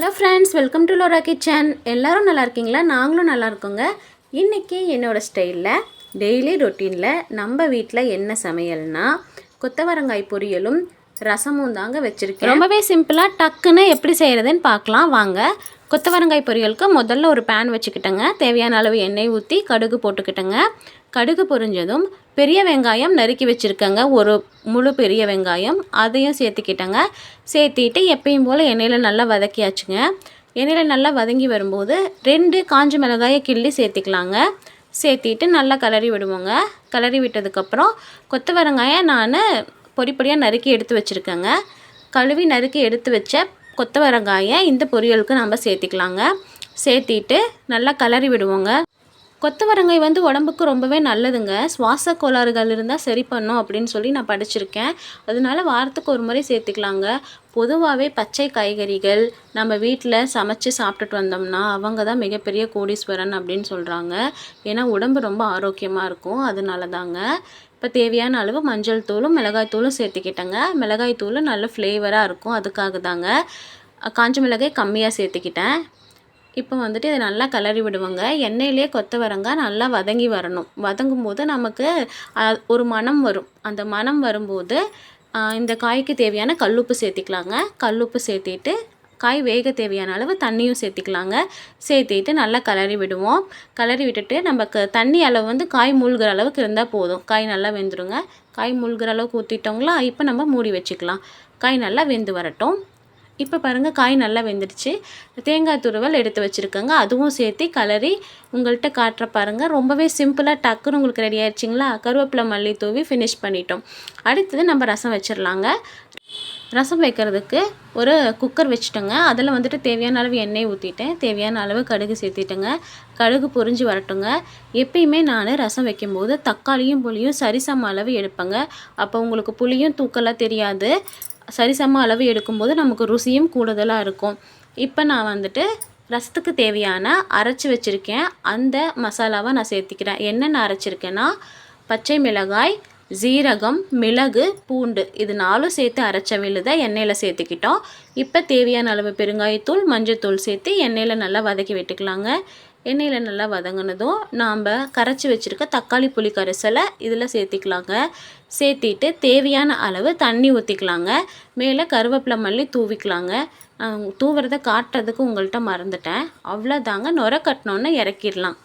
Hello friends, welcome to Lola kitchen. எல்லோரும் நல்லா இருக்கீங்களா? நாங்களும் நல்லா இருக்கோங்க. இன்றைக்கி என்னோடய ஸ்டைலில் டெய்லி ரொட்டீனில் நம்ம வீட்டில் என்ன சமையல்னா கொத்தவரங்காய் பொரியலும் ரசமும் தாங்க வச்சுருக்கேன். ரொம்பவே சிம்பிளாக டக்குன்னு எப்படி செய்கிறதுன்னு பார்க்கலாம் வாங்க. கொத்தவரங்காய் பொரியலுக்கு முதல்ல ஒரு பேன் வச்சுக்கிட்டேங்க. தேவையான அளவு எண்ணெய் ஊற்றி கடுகு போட்டுக்கிட்டேங்க. கடுகு பொரிஞ்சதும் பெரிய வெங்காயம் நறுக்கி வச்சுருக்கேங்க, ஒரு முழு பெரிய வெங்காயம் அதையும் சேர்த்துக்கிட்டேங்க. சேர்த்திட்டு எப்பயும் போல் எண்ணெயில் நல்லா வதக்கியாச்சுங்க. எண்ணெயில் நல்லா வதங்கி வரும்போது 2 காஞ்ச மிளகாயை கிள்ளி சேர்த்திக்கலாங்க. சேர்த்திட்டு நல்லா கிளறி விடுவோங்க. கிளறி விட்டதுக்கப்புறம் கொத்தவரங்காயை நான் பொடியாக நறுக்கி எடுத்து வச்சுருக்கேங்க. கழுவி நறுக்கி எடுத்து வச்ச கொத்தவரங்காயை இந்த பொரியலுக்கு நம்ம சேர்த்திக்கலாங்க. சேர்த்திட்டு நல்லா கிளறி விடுவோங்க. கொத்தவரங்காய் உடம்புக்கு ரொம்பவே நல்லதுங்க. சுவாச கோளாறுகள் இருந்தால் சரி பண்ணும் அப்படின்னு சொல்லி நான் படிச்சிருக்கேன். அதனால வாரத்துக்கு ஒரு முறை சேர்த்துக்கலாங்க. பொதுவாகவே பச்சை காய்கறிகள் நம்ம வீட்டில் சமைச்சு சாப்பிட்டுட்டு வந்தோம்னா அவங்க தான் மிகப்பெரிய கோடீஸ்வரன் அப்படின்னு சொல்கிறாங்க. ஏன்னா உடம்பு ரொம்ப ஆரோக்கியமாக இருக்கும். அதனால தாங்க. இப்போ தேவையான அளவு மஞ்சள் தூளும் மிளகாய் தூளும் சேர்த்துக்கிட்டேங்க. மிளகாய் தூள் நல்ல ஃப்ளேவராக இருக்கும், அதுக்காக தாங்க. காஞ்ச மிளகாய் கம்மியாக சேர்த்துக்கிட்டேன். இப்போ இதை நல்லா கிளறி விடுவோங்க. எண்ணெயிலே கொத்தவரங்காய் நல்லா வதங்கி வரணும். வதங்கும் போது நமக்கு ஒரு மணம் வரும். அந்த மணம் வரும்போது இந்த காய்க்கு தேவையான கல்லுப்பு சேர்த்திக்கலாங்க. கல்லுப்பு சேர்த்திட்டு காய் வேக தேவையான அளவு தண்ணியும் சேர்த்திக்கலாங்க. சேர்த்திட்டு நல்லா கிளறி விடுவோம். கிளறி விட்டுட்டு நமக்கு தண்ணி அளவு காய் மூழ்கிற அளவுக்கு இருந்தால் போதும். காய் நல்லா வெந்துடுங்க. காய் மூழ்கிற அளவுக்கு ஊற்றிட்டோங்களா, இப்போ நம்ம மூடி வச்சுக்கலாம். காய் நல்லா வெந்து வரட்டும். இப்போ பாருங்கள், காய் நல்லா வெந்துடுச்சு. தேங்காய் துருவல் எடுத்து வச்சுருக்கேங்க, அதுவும் சேர்த்து கிளறி உங்கள்கிட்ட காட்டுற பாருங்கள். ரொம்பவே சிம்பிளாக டக்குன்னு உங்களுக்கு ரெடி ஆயிடுச்சிங்களா. கருவேப்பிலை மல்லி தூவி ஃபினிஷ் பண்ணிட்டோம். அடுத்தது நம்ம ரசம் வச்சிடலாங்க. ரசம் வைக்கிறதுக்கு ஒரு குக்கர் வச்சுட்டோங்க. அதில் தேவையான அளவு எண்ணெய் ஊற்றிட்டேன். தேவையான அளவு கடுகு சேர்த்திட்டேங்க. கடுகு பொரிஞ்சு வரட்டுங்க. எப்பயுமே நான் ரசம் வைக்கும்போது தக்காளியும் புளியும் சரிசம அளவு எடுப்பேங்க. அப்போ உங்களுக்கு புளியும் தூக்கலாக தெரியாது. சரிசம அளவு எடுக்கும்போது நமக்கு ருசியும் கூடுதலாக இருக்கும். இப்போ நான் ரசத்துக்கு தேவையான அரைச்சி வச்சுருக்கேன். அந்த மசாலாவை நான் சேர்த்திக்கிறேன். என்னென்ன அரைச்சிருக்கேன்னா பச்சை மிளகாய், ஜீரகம், மிளகு, பூண்டு இது 4 சேர்த்து அரைச்ச விழுதை எண்ணெயில் சேர்த்துக்கிட்டோம். இப்போ தேவையான அளவு பெருங்காயத்தூள், மஞ்சத்தூள் சேர்த்து எண்ணெயில் நல்லா வதக்கி விட்டுக்கலாங்க. எண்ணெயில் நல்லா வதங்கினதும் நாம் கரைச்சி வச்சுருக்க தக்காளி புளி கரைசலை இதில் சேர்த்திக்கலாங்க. சேர்த்திட்டு தேவையான அளவு தண்ணி ஊற்றிக்கலாங்க. மேலே கருவேப்பிலை மல்லி தூவிக்கலாங்க. தூவுறதை காட்டுறதுக்கு உங்கள்கிட்ட மறந்துட்டேன். அவ்வளோதாங்க. நுர கட்டினோன்னு இறக்கிடலாம்.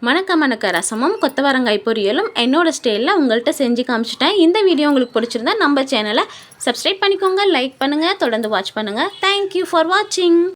மணக்க ரசமும் கொத்தவரங்காய் பொரியலும் என்னோடய ஸ்டைலில் உங்கள்கிட்ட செஞ்சு காமிச்சிட்டேன். இந்த வீடியோ உங்களுக்கு பிடிச்சிருந்தா நம்ம சேனலை சப்ஸ்கிரைப் பண்ணிக்கோங்க, லைக் பண்ணுங்கள், தொடர்ந்து வாட்ச் பண்ணுங்கள். தேங்க்யூ ஃபார் வாட்சிங்.